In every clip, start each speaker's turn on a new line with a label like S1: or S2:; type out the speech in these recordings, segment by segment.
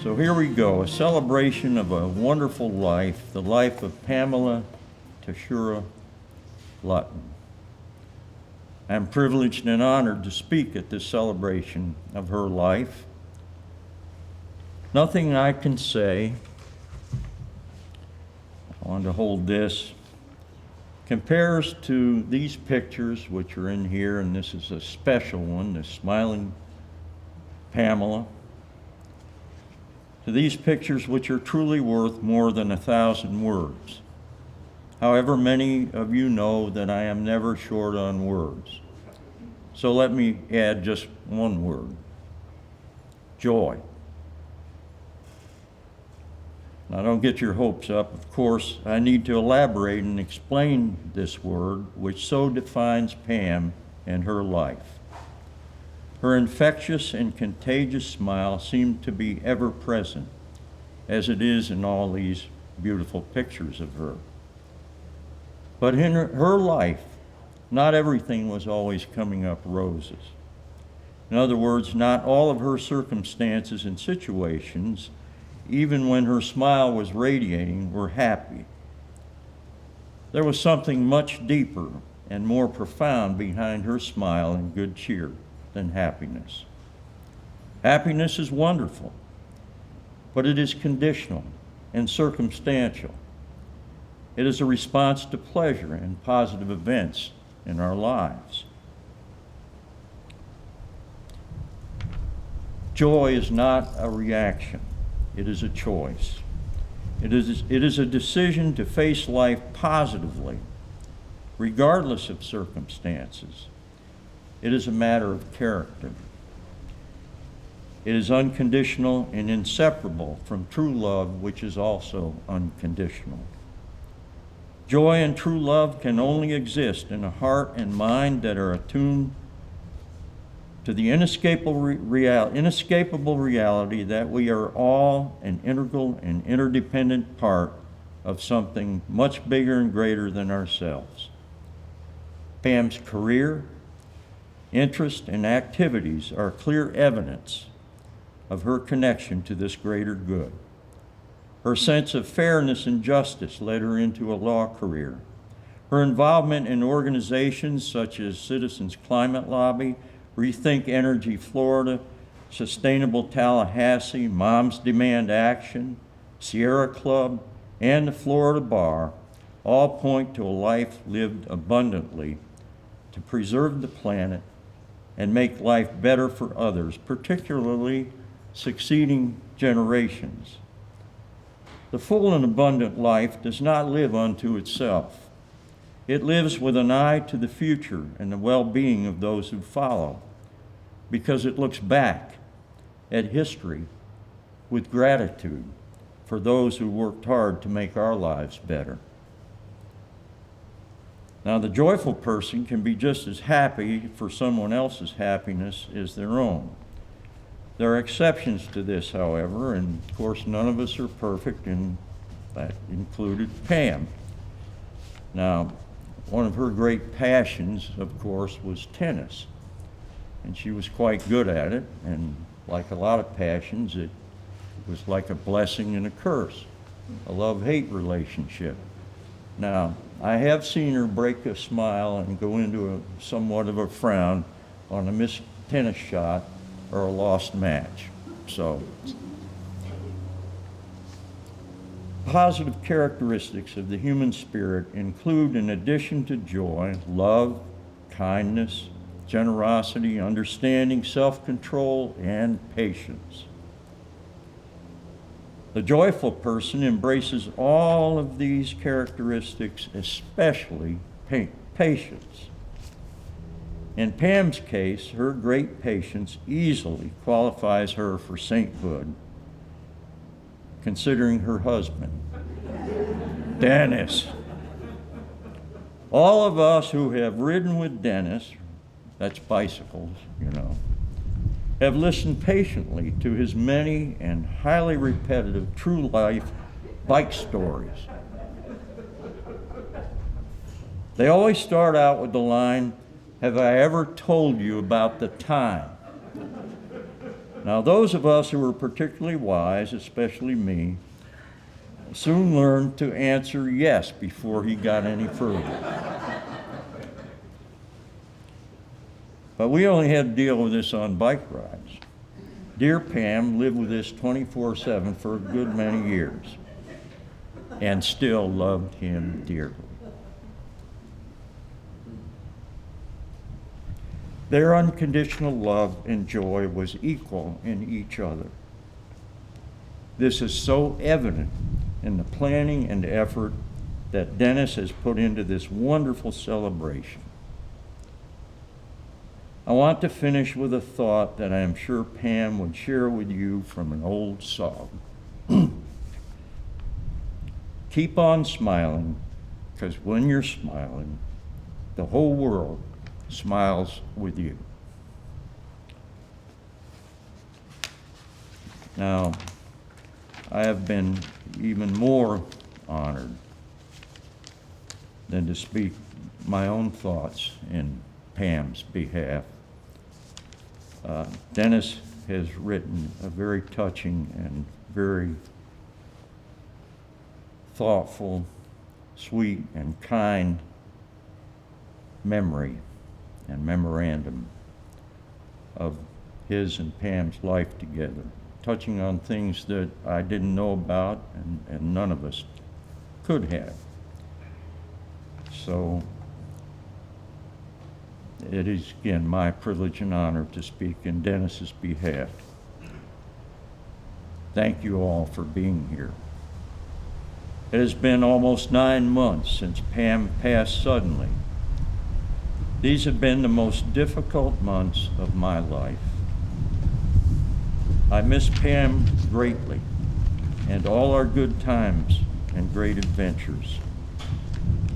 S1: So here we go, a celebration of a wonderful life, the life of Pamela Teixeira Lutton. I am privileged and honored to speak at this celebration of her life. Nothing I can say, I want to hold this, compares to these pictures which are in here, and this is a special one, the smiling Pamela, to these pictures which are truly worth more than 1,000 words. However, many of you know that I am never short on words. So let me add just one word: joy. Now, don't get your hopes up. Of course, I need to elaborate and explain this word, which so defines Pam and her life. Her infectious and contagious smile seemed to be ever present, as it is in all these beautiful pictures of her. But in her life, not everything was always coming up roses. In other words, not all of her circumstances and situations, even when her smile was radiating, were happy. There was something much deeper and more profound behind her smile and good cheer than happiness. Happiness is wonderful, but it is conditional and circumstantial. It is a response to pleasure and positive events in our lives. Joy is not a reaction. It is a choice. It is a decision to face life positively, regardless of circumstances. It is a matter of character. It is unconditional and inseparable from true love, which is also unconditional. Joy and true love can only exist in a heart and mind that are attuned to the inescapable reality that we are all an integral and interdependent part of something much bigger and greater than ourselves. Pam's career, interest, and activities are clear evidence of her connection to this greater good. Her sense of fairness and justice led her into a law career. Her involvement in organizations such as Citizens Climate Lobby, Rethink Energy Florida, Sustainable Tallahassee, Moms Demand Action, Sierra Club, and the Florida Bar all point to a life lived abundantly to preserve the planet and make life better for others, particularly succeeding generations. The full and abundant life does not live unto itself. It lives with an eye to the future and the well-being of those who follow, because it looks back at history with gratitude for those who worked hard to make our lives better. Now, the joyful person can be just as happy for someone else's happiness as their own. There are exceptions to this, however, and of course none of us are perfect, and that included Pam. Now, one of her great passions, of course, was tennis, and she was quite good at it, and like a lot of passions, it was like a blessing and a curse, a love-hate relationship. Now, I have seen her break a smile and go into a somewhat of a frown on a missed tennis shot or a lost match. So, positive characteristics of the human spirit include, in addition to joy, love, kindness, generosity, understanding, self-control, and patience. The joyful person embraces all of these characteristics, especially patience. In Pam's case, her great patience easily qualifies her for sainthood, considering her husband, Dennis. All of us who have ridden with Dennis, that's bicycles, have listened patiently to his many and highly repetitive true life bike stories. They always start out with the line, "Have I ever told you about the time?" Now, those of us who were particularly wise, especially me, soon learned to answer yes before he got any further. But we only had to deal with this on bike rides. Dear Pam lived with this 24/7 for a good many years and still loved him dearly. Their unconditional love and joy was equal in each other. This is so evident in the planning and effort that Dennis has put into this wonderful celebration. I want to finish with a thought that I am sure Pam would share with you from an old song. Keep on smiling, because when you're smiling, the whole world smiles with you. Now, I have been even more honored than to speak my own thoughts in Pam's behalf. Dennis has written a very touching and very thoughtful, sweet, and kind memory and memorandum of his and Pam's life together, touching on things that I didn't know about and none of us could have. So it is, again, my privilege and honor to speak in Dennis's behalf. Thank you all for being here. It has been almost 9 months since Pam passed suddenly. These have been the most difficult months of my life. I miss Pam greatly and all our good times and great adventures.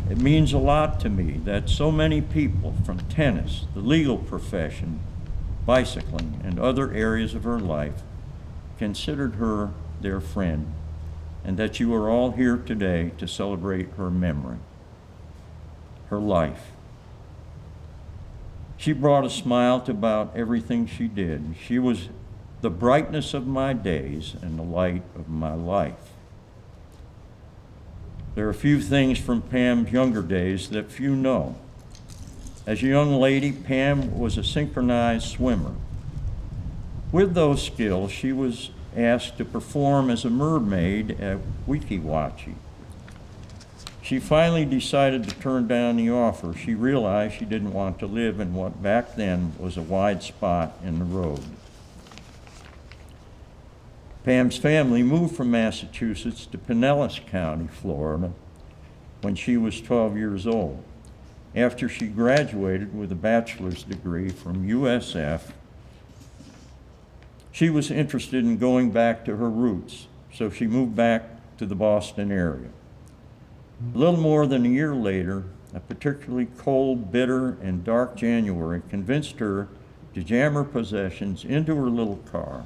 S1: It means a lot to me that so many people from tennis, the legal profession, bicycling, and other areas of her life considered her their friend, and that you are all here today to celebrate her memory, her life. She brought a smile to about everything she did. She was the brightness of my days and the light of my life. There are a few things from Pam's younger days that few know. As a young lady, Pam was a synchronized swimmer. With those skills, she was asked to perform as a mermaid at Weeki. She finally decided to turn down the offer. She realized she didn't want to live in what back then was a wide spot in the road. Pam's family moved from Massachusetts to Pinellas County, Florida, when she was 12 years old. After she graduated with a bachelor's degree from USF, she was interested in going back to her roots, so she moved back to the Boston area. A little more than a year later, a particularly cold, bitter, and dark January convinced her to jam her possessions into her little car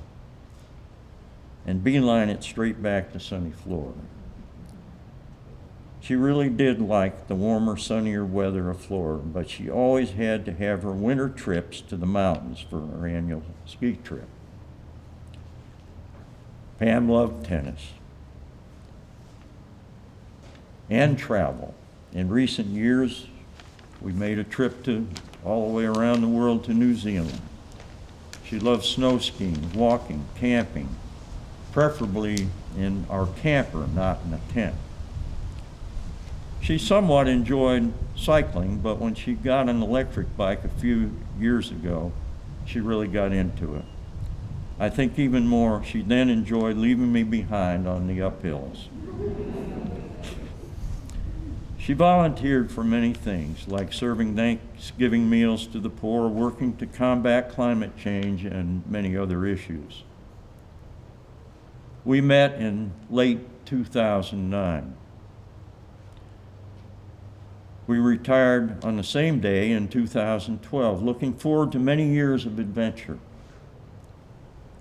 S1: and beeline it straight back to sunny Florida. She really did like the warmer, sunnier weather of Florida, but she always had to have her winter trips to the mountains for her annual ski trip. Pam loved tennis and travel. In recent years, we made a trip all the way around the world to New Zealand. She loved snow skiing, walking, camping, preferably in our camper, not in a tent. She somewhat enjoyed cycling, but when she got an electric bike a few years ago, she really got into it. I think even more, she then enjoyed leaving me behind on the uphills. She volunteered for many things, like serving Thanksgiving meals to the poor, working to combat climate change, and many other issues. We met in late 2009. We retired on the same day in 2012, looking forward to many years of adventure.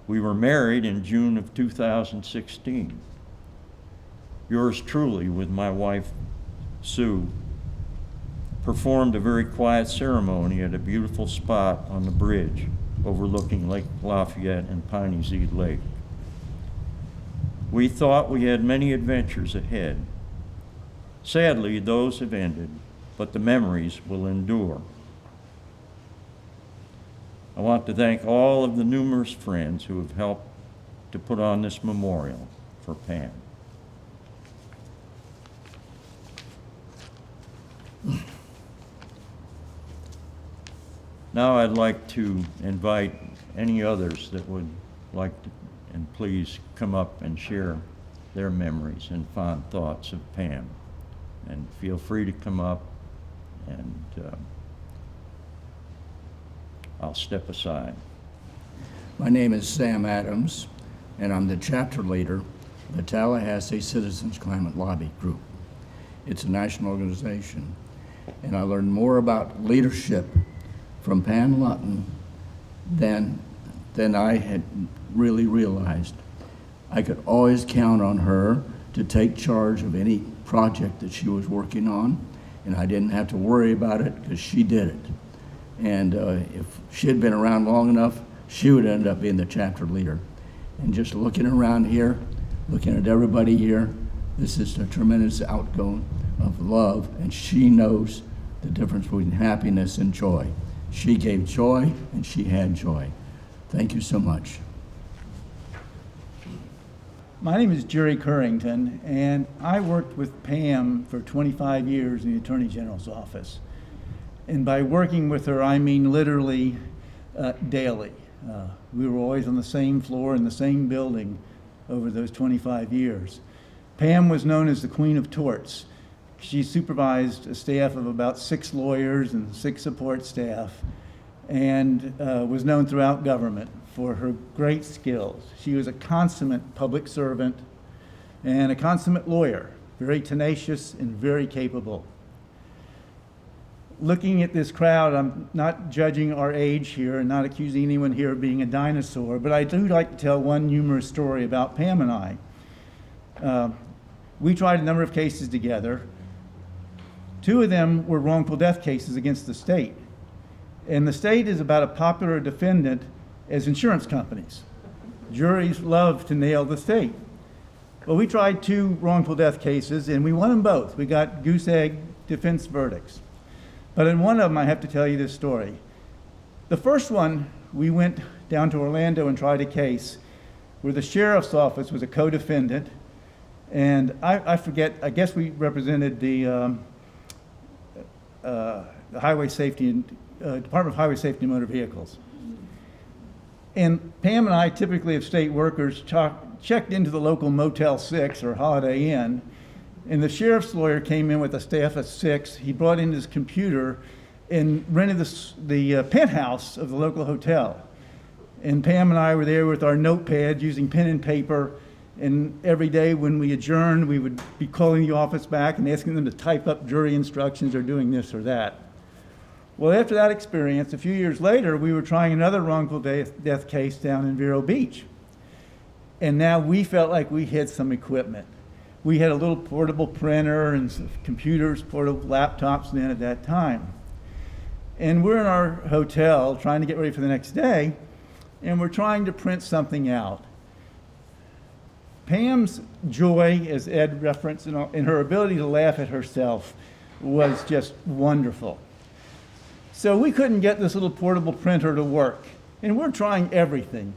S1: We were married in June of 2016. Yours truly, with my wife, Sue, performed a very quiet ceremony at a beautiful spot on the bridge overlooking Lake Lafayette and Piney Z Lake. We thought we had many adventures ahead. Sadly, those have ended, but the memories will endure. I want to thank all of the numerous friends who have helped to put on this memorial for Pam. Now I'd like to invite any others that would like to, and please come up and share their memories and fond thoughts of Pam. And feel free to come up, and I'll step aside.
S2: My name is Sam Adams, and I'm the chapter leader of the Tallahassee Citizens Climate Lobby Group. It's a national organization, and I learned more about leadership from Pam Lutton than I had really realized. I could always count on her to take charge of any project that she was working on, and I didn't have to worry about it because she did it. And if she had been around long enough, she would end up being the chapter leader. And just looking around here, looking at everybody here, this is a tremendous outgo of love, and she knows the difference between happiness and joy. She gave joy, and she had joy. Thank you so much.
S3: My name is Jerry Currington, and I worked with Pam for 25 years in the Attorney General's office. And by working with her, I mean literally daily. We were always on the same floor in the same building over those 25 years. Pam was known as the Queen of Torts. She supervised a staff of about 6 lawyers and 6 support staff, and was known throughout government for her great skills. She was a consummate public servant and a consummate lawyer, very tenacious and very capable. Looking at this crowd, I'm not judging our age here and not accusing anyone here of being a dinosaur, but I do like to tell one humorous story about Pam and I. We tried a number of cases together. 2 of them were wrongful death cases against the state. And the state is about as popular a defendant as insurance companies. Juries love to nail the state. Well, we tried 2 wrongful death cases, and we won them both. We got goose egg defense verdicts. But in one of them, I have to tell you this story. The first one, we went down to Orlando and tried a case where the sheriff's office was a co-defendant, and I forget, I guess we represented the Highway Safety and Department of Highway Safety and Motor Vehicles. And Pam and I, typically as state workers, checked into the local Motel 6 or Holiday Inn, and the sheriff's lawyer came in with a staff of 6. He brought in his computer and rented the penthouse of the local hotel. And Pam and I were there with our notepad using pen and paper, and every day when we adjourned, we would be calling the office back and asking them to type up jury instructions or doing this or that. Well, after that experience, a few years later, we were trying another wrongful death case down in Vero Beach. And now we felt like we had some equipment. We had a little portable printer and some computers, portable laptops then at that time. And we're in our hotel trying to get ready for the next day, and we're trying to print something out. Pam's joy, as Ed referenced, and her ability to laugh at herself was just wonderful. So we couldn't get this little portable printer to work, and we're trying everything,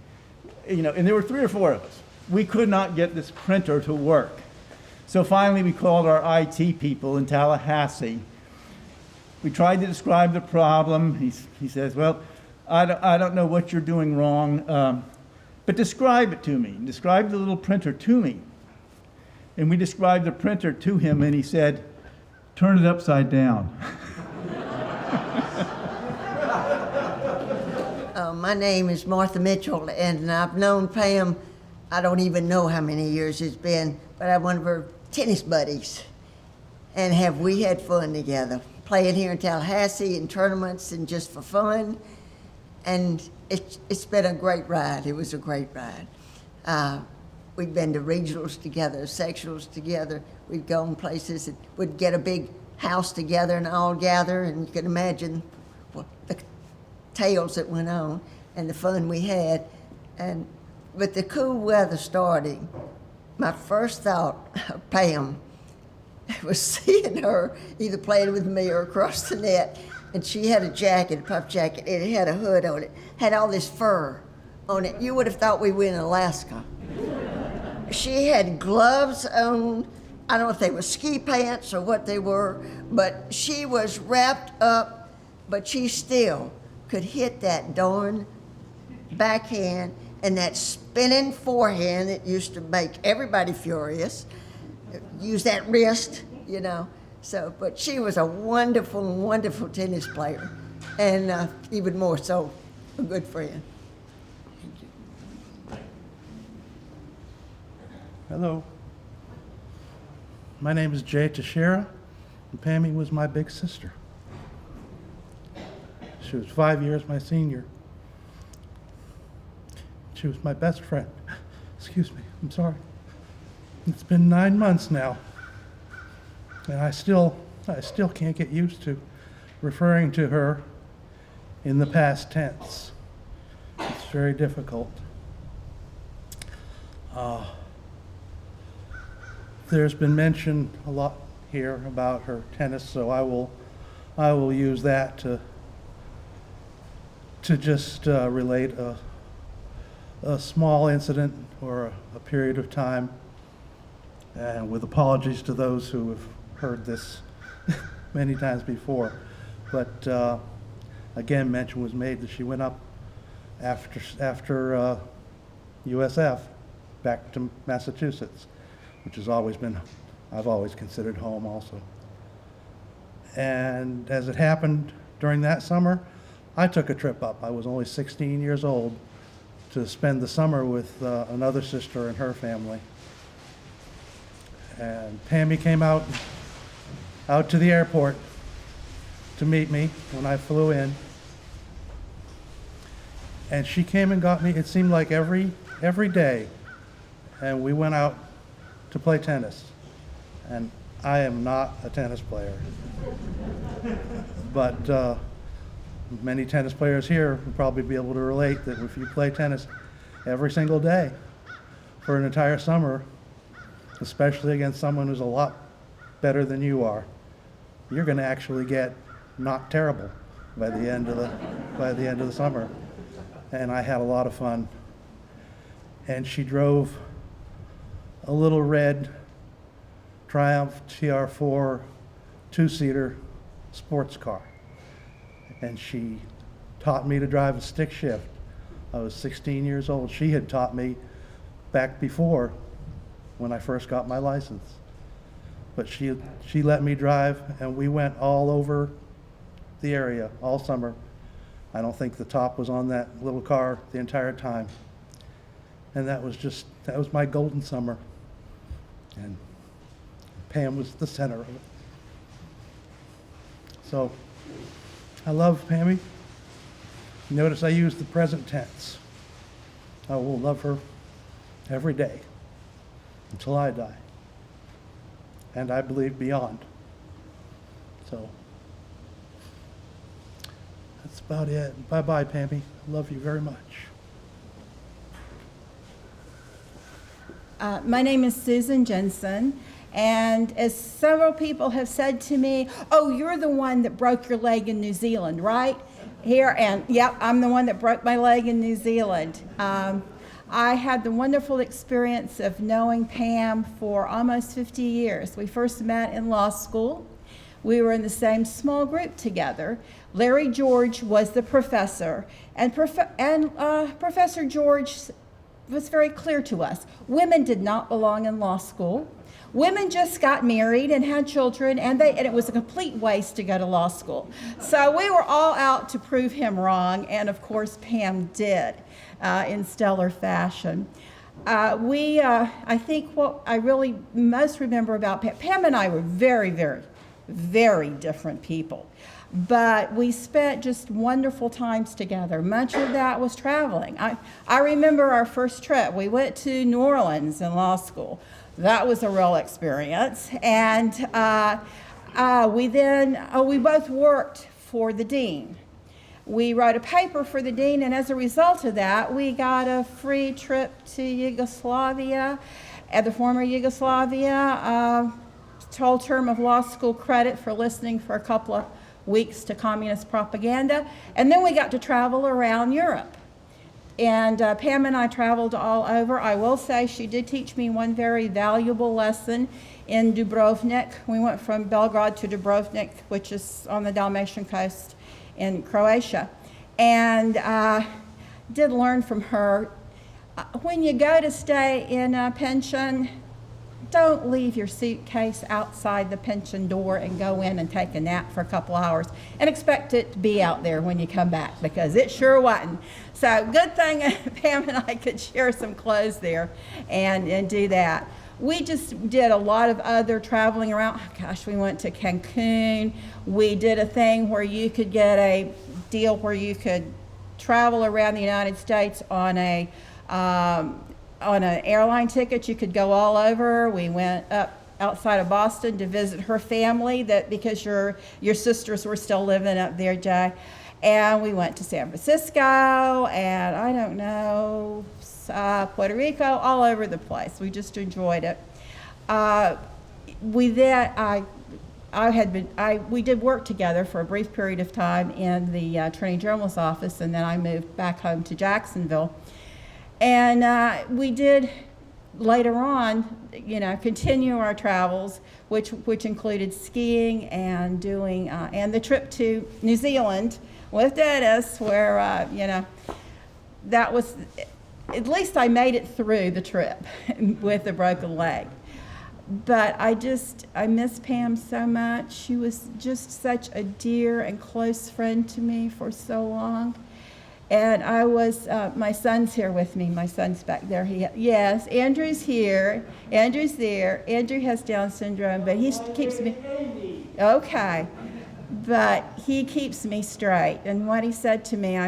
S3: and there were 3 or 4 of us. We could not get this printer to work. So finally we called our IT people in Tallahassee. We tried to describe the problem. He says, well, I don't know what you're doing wrong, but describe it to me. Describe the little printer to me. And we described the printer to him, and he said, turn it upside down.
S4: My name is Martha Mitchell, and I've known Pam, I don't even know how many years it's been, but I'm one of her tennis buddies. And have we had fun together, playing here in Tallahassee in tournaments and just for fun. And it's been a great ride. It was a great ride. We've been to regionals together, sectionals together. We've gone places and we'd get a big house together and all gather, and you can imagine what the tales that went on. and the fun we had. And with the cool weather starting, my first thought of Pam was seeing her either playing with me or across the net. And she had a jacket, a puff jacket, and it had a hood on it, had all this fur on it. You would have thought we were in Alaska. She had gloves on. I don't know if they were ski pants or what they were, but she was wrapped up, but she still could hit that darn backhand and that spinning forehand that used to make everybody furious. Use that wrist, you know. So, but she was a wonderful, wonderful tennis player, and even more so, a good friend.
S5: Hello. My name is Jay Teixeira, and Pammy was my big sister. She was 5 years my senior. She was my best friend. Excuse me, I'm sorry. It's been 9 months now, and I still can't get used to referring to her in the past tense. It's very difficult. There's been mention a lot here about her tennis, so I will use that to just relate a small incident or a period of time, and with apologies to those who have heard this many times before. But again, mention was made that she went up after USF back to Massachusetts, which has always been, I've always considered home also. And as it happened during that summer, I took a trip up. I was only 16 years old to spend the summer with another sister and her family. And Pammy came out to the airport to meet me when I flew in. And she came and got me, it seemed like every day. And we went out to play tennis. And I am not a tennis player. But many tennis players here would probably be able to relate that if you play tennis every single day for an entire summer, especially against someone who's a lot better than you are, you're going to actually get not terrible by the end of the summer. And I had a lot of fun. And she drove a little red Triumph TR4 two-seater sports car. And she taught me to drive a stick shift. I was 16 years old. She had taught me back before when I first got my license. But she let me drive, and we went all over the area all summer. I don't think the top was on that little car the entire time. And that was my golden summer. And Pam was the center of it. So I love Pammy. Notice I use the present tense. I will love her every day until I die. And I believe beyond. So that's about it. Bye-bye, Pammy. I love you very much.
S6: My name is Susan Jensen, and as several people have said to me, oh, you're the one that broke your leg in New Zealand, right? Here, and yep, I'm the one that broke my leg in New Zealand. I had the wonderful experience of knowing Pam for almost 50 years. We first met in law school. We were in the same small group together. Larry George was the professor, and Professor George was very clear to us. Women did not belong in law school. Women just got married and had children, and it was a complete waste to go to law school. So we were all out to prove him wrong, and of course Pam did in stellar fashion. I think what I really most remember about Pam and I were very, very, very different people. But we spent just wonderful times together. Much of that was traveling. I remember our first trip. We went to New Orleans in law school. That was a real experience. And we both worked for the dean. we wrote a paper for the dean, and as a result of that, we got a free trip to Yugoslavia, the former Yugoslavia, whole term of law school credit for listening for a couple of weeks to communist propaganda, and then we got to travel around Europe. And Pam and I traveled all over. I will say she did teach me one very valuable lesson in Dubrovnik. We went from Belgrade to Dubrovnik, which is on the Dalmatian coast in Croatia. And did learn from her, when you go to stay in a pension, don't leave your suitcase outside the pension door and go in and take a nap for a couple hours and expect it to be out there when you come back, because it sure wasn't. So good thing Pam and I could share some clothes there and do that. We just did a lot of other traveling around. Gosh, we went to Cancun. We did a thing where you could get a deal where you could travel around the United States on an airline ticket. You could go all over. We went up outside of Boston to visit her family, that because your sisters were still living up there, Jay. And we went to San Francisco, and I don't know, Puerto Rico, all over the place. We just enjoyed it. We did work together for a brief period of time in the Attorney General's office, and then I moved back home to Jacksonville. And we did later on, continue our travels, which included skiing and doing and the trip to New Zealand with Dennis, where that was, at least I made it through the trip with a broken leg. But I miss Pam so much. She was just such a dear and close friend to me for so long. And I was, my son's here with me. My son's back there. Yes, Andrew's here. Andrew's there. Andrew has Down syndrome, but he keeps me, okay. But he keeps me straight. And what he said to me,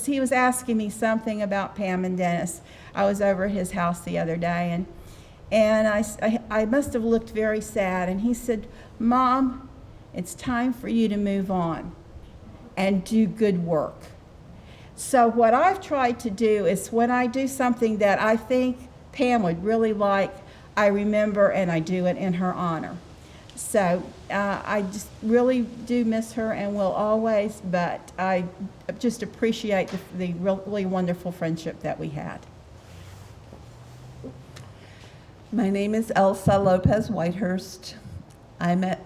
S6: he was asking me something about Pam and Dennis. I was over at his house the other day, and I must have looked very sad. And he said, Mom, it's time for you to move on and do good work. So what I've tried to do is, when I do something that I think Pam would really like, I remember and I do it in her honor. So I just really do miss her and will always, but I just appreciate the really wonderful friendship that we had.
S7: My name is Elsa Lopez Whitehurst. I met,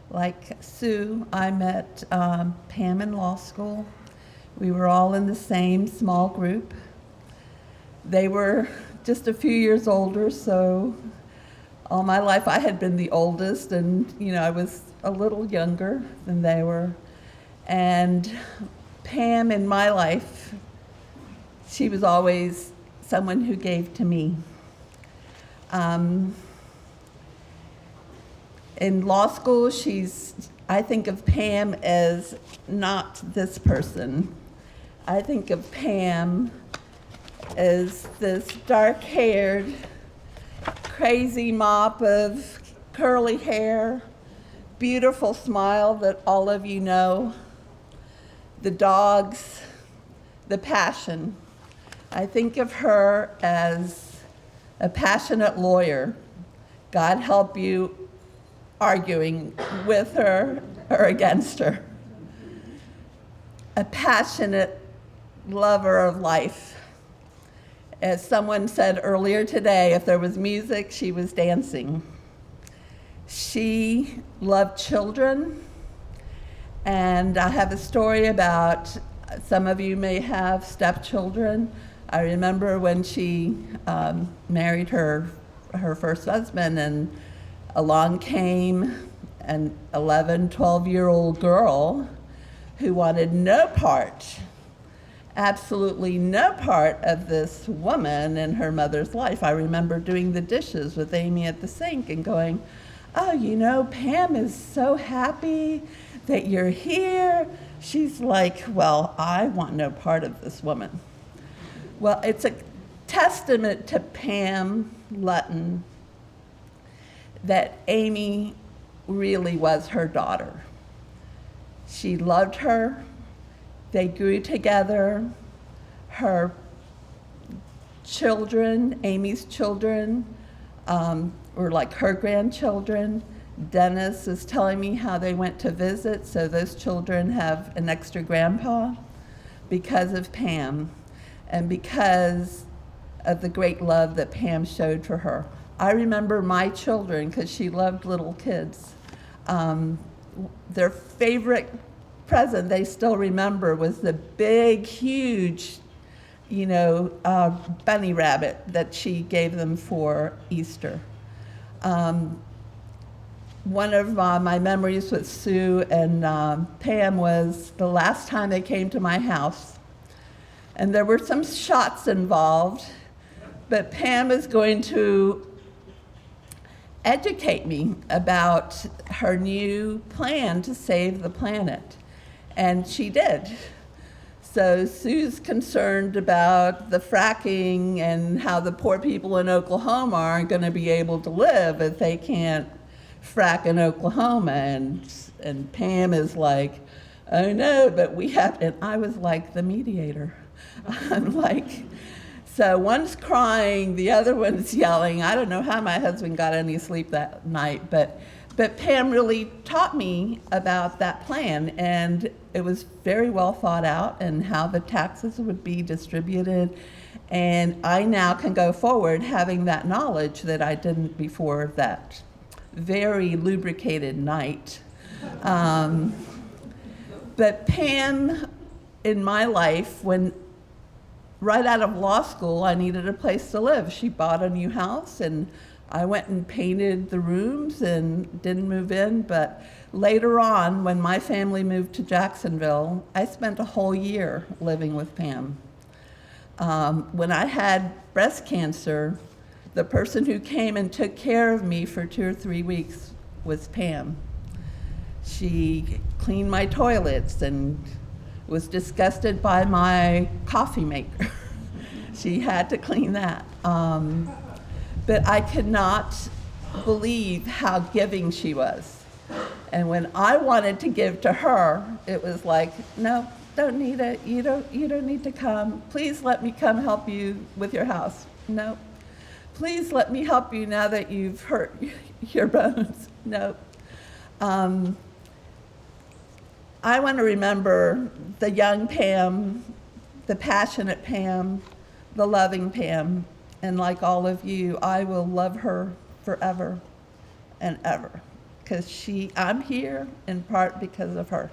S7: like Sue, I met Pam in law school. We were all in the same small group. They were just a few years older, so all my life I had been the oldest, and I was a little younger than they were. And Pam in my life, she was always someone who gave to me. In law school, I think of Pam as not this person. I think of Pam as this dark-haired, crazy mop of curly hair, beautiful smile that all of you know, the dogs, the passion. I think of her as a passionate lawyer. God help you arguing with her or against her. A passionate lover of life. As someone said earlier today, if there was music, she was dancing. She loved children, and I have a story about, some of you may have stepchildren. I remember when she married her first husband, and along came an 11, 12-year-old girl who wanted no part, absolutely no part of this woman in her mother's life. I remember doing the dishes with Amy at the sink and going, oh, Pam is so happy that you're here. She's like, well, I want no part of this woman. Well, it's a testament to Pam Lutton that Amy really was her daughter. She loved her. They grew together. Her children, Amy's children, were like her grandchildren. Dennis is telling me how they went to visit, so those children have an extra grandpa because of Pam and because of the great love that Pam showed for her. I remember my children, because she loved little kids. Their favorite present they still remember was the big, huge, bunny rabbit that she gave them for Easter. One of my memories with Sue and Pam was the last time they came to my house. And there were some shots involved, but Pam is going to educate me about her new plan to save the planet. And she did. So Sue's concerned about the fracking and how the poor people in Oklahoma aren't going to be able to live if they can't frack in Oklahoma. And Pam is like, oh no, but we have, and I was like the mediator. I'm like, so one's crying, the other one's yelling. I don't know how my husband got any sleep that night, but Pam really taught me about that plan, and it was very well thought out and how the taxes would be distributed. And I now can go forward having that knowledge that I didn't before that very lubricated night. But Pam, in my life, when right out of law school, I needed a place to live. She bought a new house, and I went and painted the rooms and didn't move in. But later on, when my family moved to Jacksonville, I spent a whole year living with Pam. When I had breast cancer, the person who came and took care of me for 2 or 3 weeks was Pam. She cleaned my toilets and was disgusted by my coffee maker. She had to clean that. But I could not believe how giving she was. And when I wanted to give to her, it was like, no, don't need it. You don't need to come. Please let me come help you with your house. No. Please let me help you now that you've hurt your bones. No. I want to remember the young Pam, the passionate Pam, the loving Pam, and like all of you, I will love her forever and ever, because I'm here in part because of her.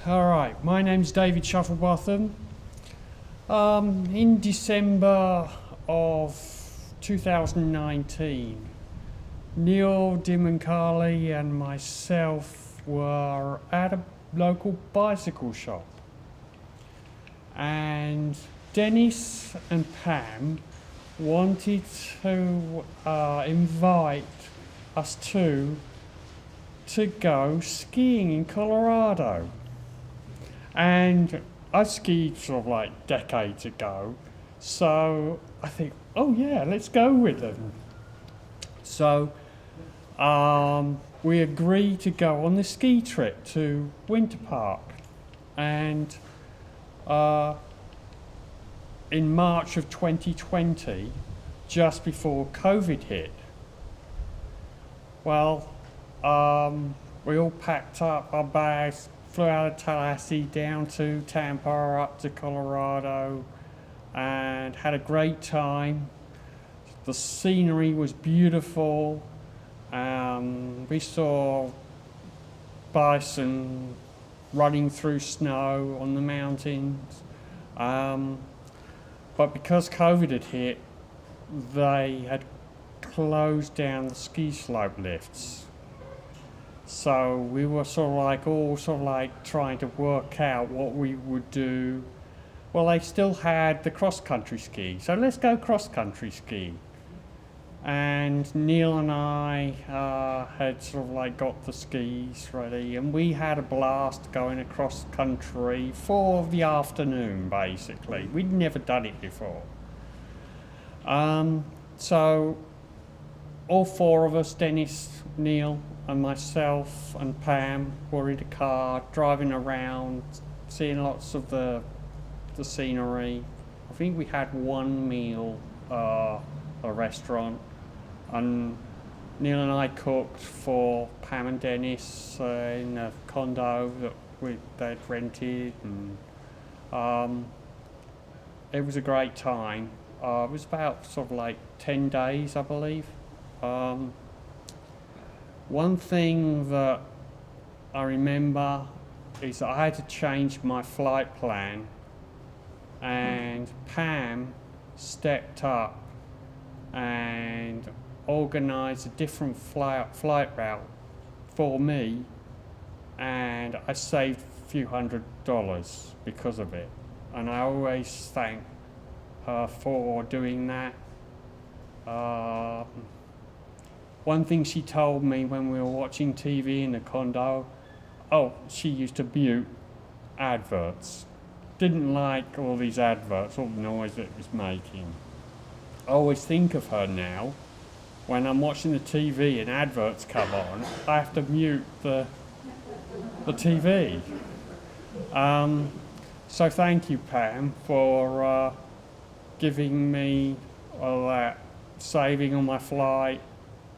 S8: All right, my name's David Shufflebotham. In December of 2019, Neil Dimancali and myself were at a local bicycle shop, and Dennis and Pam wanted to invite us to go skiing in Colorado. And I skied sort of like decades ago, so I think, oh yeah, let's go with them. So we agreed to go on the ski trip to Winter Park, and in March of 2020, just before COVID hit, well, we all packed up our bags, flew out of Tallahassee down to Tampa, up to Colorado, and had a great time. The scenery was beautiful. We saw bison running through snow on the mountains. But because COVID had hit, they had closed down the ski slope lifts. So we were all trying to work out what we would do. Well, they still had the cross-country ski, so let's go cross-country ski. And Neil and I had got the skis ready, and we had a blast going across country for the afternoon, basically. We'd never done it before. So all four of us, Dennis, Neil, and myself and Pam were in a car driving around, seeing lots of the scenery. I think we had one meal at a restaurant, and Neil and I cooked for Pam and Dennis in a condo that they'd rented, and it was a great time. It was about sort of like 10 days, I believe. One thing that I remember is that I had to change my flight plan, and Pam stepped up and organised a different flight route for me, and I saved a few $100s because of it. And I always thank her for doing that. One thing she told me when we were watching TV in the condo, she used to mute adverts. Didn't like all these adverts, all the noise it was making. I always think of her now. When I'm watching the TV and adverts come on, I have to mute the TV. So thank you, Pam, for giving me all that saving on my flight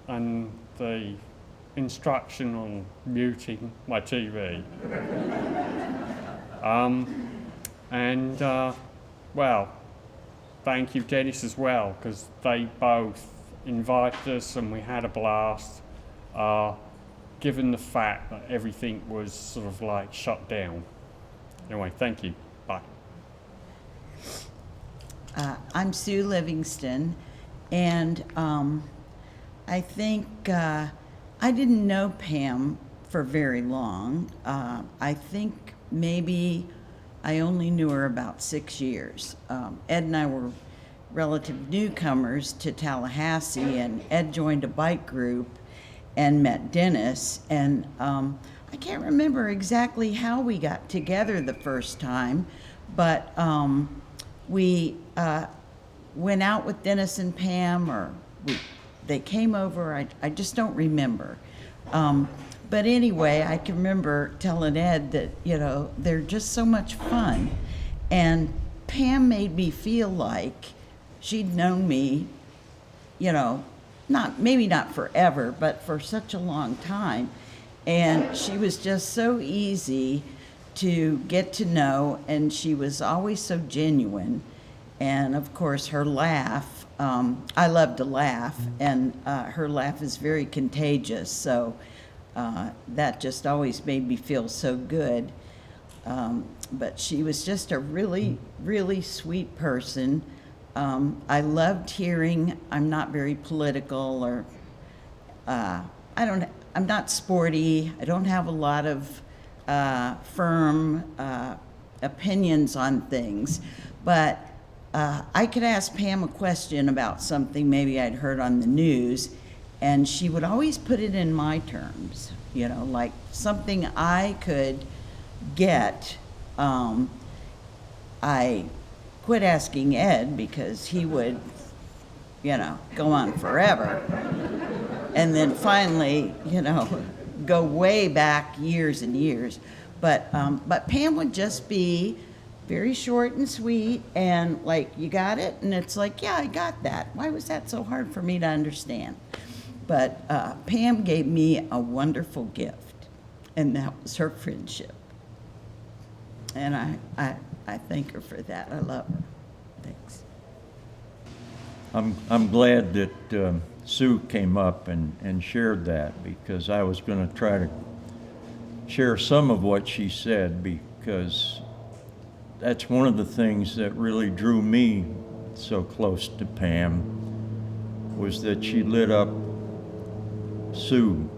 S8: and the instruction on muting my TV. Well, thank you, Dennis, as well, because they both invited us and we had a blast, given the fact that everything was sort of like shut down. Anyway, thank you. Bye.
S9: I'm Sue Livingston, and I think I didn't know Pam for very long. I think maybe I only knew her about 6 years. Ed and I were relative newcomers to Tallahassee, and Ed joined a bike group and met Dennis, and I can't remember exactly how we got together the first time, but we went out with Dennis and Pam, or they came over. I just don't remember. But anyway, I can remember telling Ed that, they're just so much fun. And Pam made me feel like she'd known me, maybe not forever, but for such a long time. And she was just so easy to get to know, and she was always so genuine. And of course, her laugh, I love to laugh, and her laugh is very contagious. So that just always made me feel so good. But she was just a really, really sweet person. I loved hearing, I'm not very political, or I'm not sporty. I don't have a lot of firm opinions on things, but I could ask Pam a question about something maybe I'd heard on the news, and she would always put it in my terms, like something I could get. I quit asking Ed because he would, go on forever. And then finally, go way back years and years. But Pam would just be very short and sweet, and like, you got it? And it's like, yeah, I got that. Why was that so hard for me to understand? But Pam gave me a wonderful gift, and that was her friendship. And I thank her for that. I love her. Thanks.
S1: I'm glad that Sue came up and shared that, because I was going to try to share some of what she said, because that's one of the things that really drew me so close to Pam, was that she lit up Sue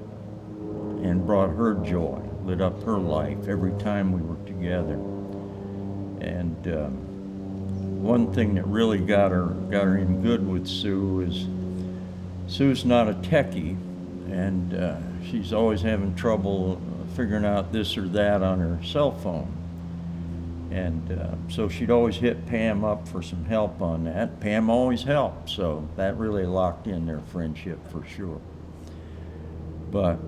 S1: and brought her joy, lit up her life every time we were together. And one thing that really got her in good with Sue is Sue's not a techie, and she's always having trouble figuring out this or that on her cell phone. And so she'd always hit Pam up for some help on that. Pam always helped, so that really locked in their friendship for sure. But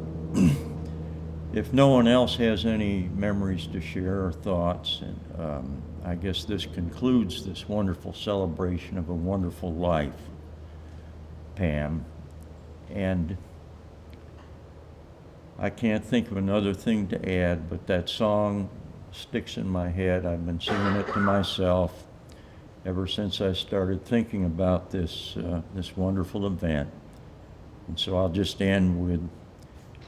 S1: If no one else has any memories to share or thoughts, and I guess this concludes this wonderful celebration of a wonderful life, Pam. And I can't think of another thing to add, but that song sticks in my head. I've been singing it to myself ever since I started thinking about this wonderful event. And so I'll just end with,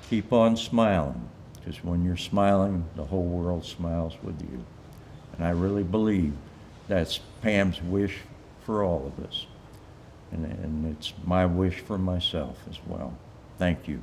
S1: keep on smiling, because when you're smiling, the whole world smiles with you. And I really believe that's Pam's wish for all of us. And it's my wish for myself as well. Thank you.